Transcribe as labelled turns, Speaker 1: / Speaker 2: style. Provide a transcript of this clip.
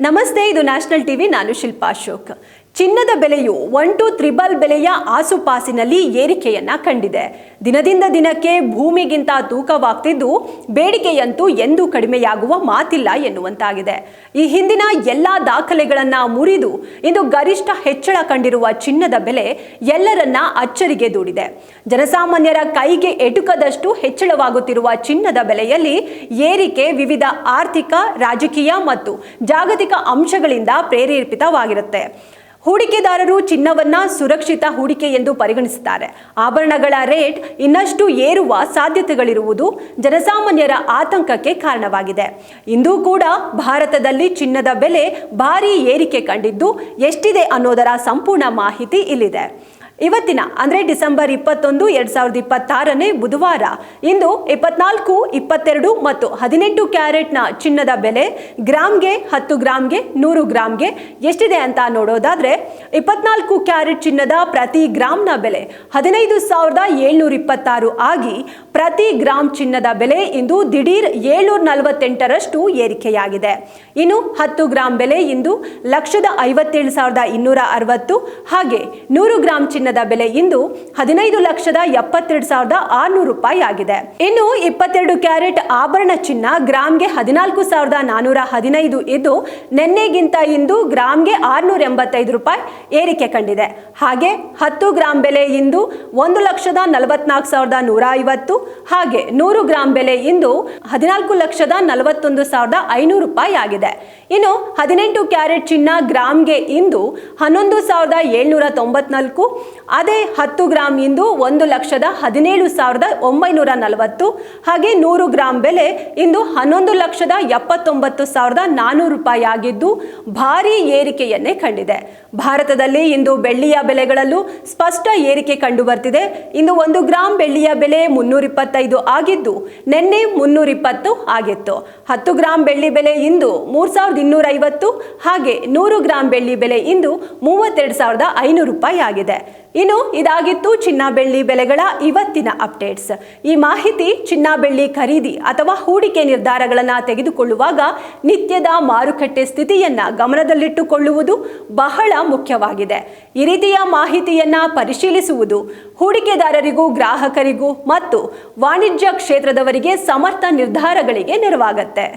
Speaker 1: ನಮಸ್ತೆ, ಇದು national TV. ನಾನು ಶಿಲ್ಪಾ ಅಶೋಕ್. ಚಿನ್ನದ ಬೆಲೆಯು 1 to 3 ಬೆಲೆಯ ಆಸುಪಾಸಿನಲ್ಲಿ ಏರಿಕೆಯನ್ನ ಕಂಡಿದೆ. ದಿನದಿಂದ ದಿನಕ್ಕೆ ಭೂಮಿಗಿಂತ ತೂಕವಾಗ್ತಿದ್ದು ಬೇಡಿಕೆಯಂತೂ ಎಂದೂ ಕಡಿಮೆಯಾಗುವ ಮಾತಿಲ್ಲ ಎನ್ನುವಂತಾಗಿದೆ. ಈ ಹಿಂದಿನ ಎಲ್ಲಾ ದಾಖಲೆಗಳನ್ನ ಮುರಿದು ಇಂದು ಗರಿಷ್ಠ ಹೆಚ್ಚಳ ಕಂಡಿರುವ ಚಿನ್ನದ ಬೆಲೆ ಎಲ್ಲರನ್ನ ಅಚ್ಚರಿಗೆ ದೂಡಿದೆ. ಜನಸಾಮಾನ್ಯರ ಕೈಗೆ ಎಟುಕದಷ್ಟು ಹೆಚ್ಚಳವಾಗುತ್ತಿರುವ ಚಿನ್ನದ ಬೆಲೆಯಲ್ಲಿ ಏರಿಕೆ ವಿವಿಧ ಆರ್ಥಿಕ, ರಾಜಕೀಯ ಮತ್ತು ಜಾಗತಿಕ ಅಂಶಗಳಿಂದ ಪ್ರೇರೇಪಿತವಾಗಿರುತ್ತೆ. ಹೂಡಿಕೆದಾರರು ಚಿನ್ನವನ್ನ ಸುರಕ್ಷಿತ ಹೂಡಿಕೆ ಎಂದು ಪರಿಗಣಿಸುತ್ತಾರೆ. ಆಭರಣಗಳ ರೇಟ್ ಇನ್ನಷ್ಟು ಏರುವ ಸಾಧ್ಯತೆಗಳಿರುವುದು ಜನಸಾಮಾನ್ಯರ ಆತಂಕಕ್ಕೆ ಕಾರಣವಾಗಿದೆ. ಇಂದು ಕೂಡ ಭಾರತದಲ್ಲಿ ಚಿನ್ನದ ಬೆಲೆ ಭಾರೀ ಏರಿಕೆ ಕಂಡಿದ್ದು ಎಷ್ಟಿದೆ ಅನ್ನೋದರ ಸಂಪೂರ್ಣ ಮಾಹಿತಿ ಇಲ್ಲಿದೆ. ಇವತ್ತಿನ ಅಂದರೆ ಡಿಸೆಂಬರ್ 21, 2026 ಬುಧವಾರ ಇಂದು 24, 22 ಮತ್ತು 18 ಕ್ಯಾರೆಟ್ನ ಚಿನ್ನದ ಬೆಲೆ ಗ್ರಾಮ್ಗೆ, 10 ಗ್ರಾಮ್ಗೆ, 100 ಗ್ರಾಮ್ಗೆ ಎಷ್ಟಿದೆ ಅಂತ ನೋಡೋದಾದ್ರೆ 24 ಕ್ಯಾರೆಟ್ ಚಿನ್ನದ ಪ್ರತಿ ಗ್ರಾಮ್ನ ಬೆಲೆ 15,726 ಆಗಿ ಪ್ರತಿ ಗ್ರಾಮ್ ಚಿನ್ನದ ಬೆಲೆ ಇಂದು ದಿಢೀರ್ 748ರಷ್ಟು ಏರಿಕೆಯಾಗಿದೆ. ಇನ್ನು 10 ಗ್ರಾಮ್ ಬೆಲೆ ಇಂದು 1,57,260 ಹಾಗೆ 100 ಗ್ರಾಮ್ ಚಿನ್ನದ ಬೆಲೆ ಇಂದು 15,72,600 ರೂಪಾಯಿ ಆಗಿದೆ. ಇನ್ನು 22 ಕ್ಯಾರೆಟ್ ಆಭರಣ ಚಿನ್ನ ಗ್ರಾಮ್ಗೆ 14,415 ಇದ್ದು ನಿನ್ನೆಗಿಂತ ಇಂದು ಗ್ರಾಮ್ಗೆ 685 ರೂಪಾಯಿ ಏರಿಕೆ ಕಂಡಿದೆ. ಹಾಗೆ 10 ಗ್ರಾಮ್ ಬೆಲೆ ಇಂದು 1,44,150 ಹಾಗೆ 100 ಗ್ರಾಮ್ ಬೆಲೆ ಇಂದು 14,41,500 ರೂಪಾಯಿ ಆಗಿದೆ. ಇನ್ನು 18 ಕ್ಯಾರೆಟ್ ಚಿನ್ನ ಗ್ರಾಮ್ಗೆ ಇಂದು 11,794 ಅದೇ 10 ಗ್ರಾಮ್ ಇಂದು 1,17,940 ಹಾಗೆ 100 ಗ್ರಾಮ್ ಬೆಲೆ ಇಂದು 11,79,400 ರೂಪಾಯಿ ಆಗಿದ್ದು ಭಾರೀ ಏರಿಕೆಯನ್ನೇ ಕಂಡಿದೆ. ಭಾರತದಲ್ಲಿ ಇಂದು ಬೆಳ್ಳಿಯ ಬೆಲೆಗಳಲ್ಲೂ ಸ್ಪಷ್ಟ ಏರಿಕೆ ಕಂಡು ಬರ್ತಿದೆ. ಇಂದು 1 ಗ್ರಾಮ್ ಬೆಳ್ಳಿಯ ಬೆಲೆ 325 ಆಗಿದ್ದು ನಿನ್ನೆ 320 ಆಗಿತ್ತು. 10 ಗ್ರಾಮ್ ಬೆಳ್ಳಿ ಬೆಲೆ ಇಂದು 3,250 ಹಾಗೆ 100 ಗ್ರಾಮ್ ಬೆಳ್ಳಿ ಬೆಲೆ ಇಂದು 32,500 ರೂಪಾಯಿ ಆಗಿದೆ. ಇನ್ನು ಇದಾಗಿತ್ತು ಚಿನ್ನ ಬೆಳ್ಳಿ ಬೆಲೆಗಳ ಇವತ್ತಿನ ಅಪ್ಡೇಟ್ಸ್. ಈ ಮಾಹಿತಿ ಚಿನ್ನ ಬೆಳ್ಳಿ ಖರೀದಿ ಅಥವಾ ಹೂಡಿಕೆ ನಿರ್ಧಾರಗಳನ್ನು ತೆಗೆದುಕೊಳ್ಳುವಾಗ ನಿತ್ಯದ ಮಾರುಕಟ್ಟೆ ಸ್ಥಿತಿಯನ್ನ ಗಮನದಲ್ಲಿಟ್ಟುಕೊಳ್ಳುವುದು ಬಹಳ ಮುಖ್ಯವಾಗಿದೆ. ಈ ರೀತಿಯ ಮಾಹಿತಿಯನ್ನ ಪರಿಶೀಲಿಸುವುದು ಹೂಡಿಕೆದಾರರಿಗೂ, ಗ್ರಾಹಕರಿಗೂ ಮತ್ತು ವಾಣಿಜ್ಯ ಕ್ಷೇತ್ರದವರಿಗೆ ಸಮರ್ಥ ನಿರ್ಧಾರಗಳಿಗೆ ನೆರವಾಗುತ್ತೆ.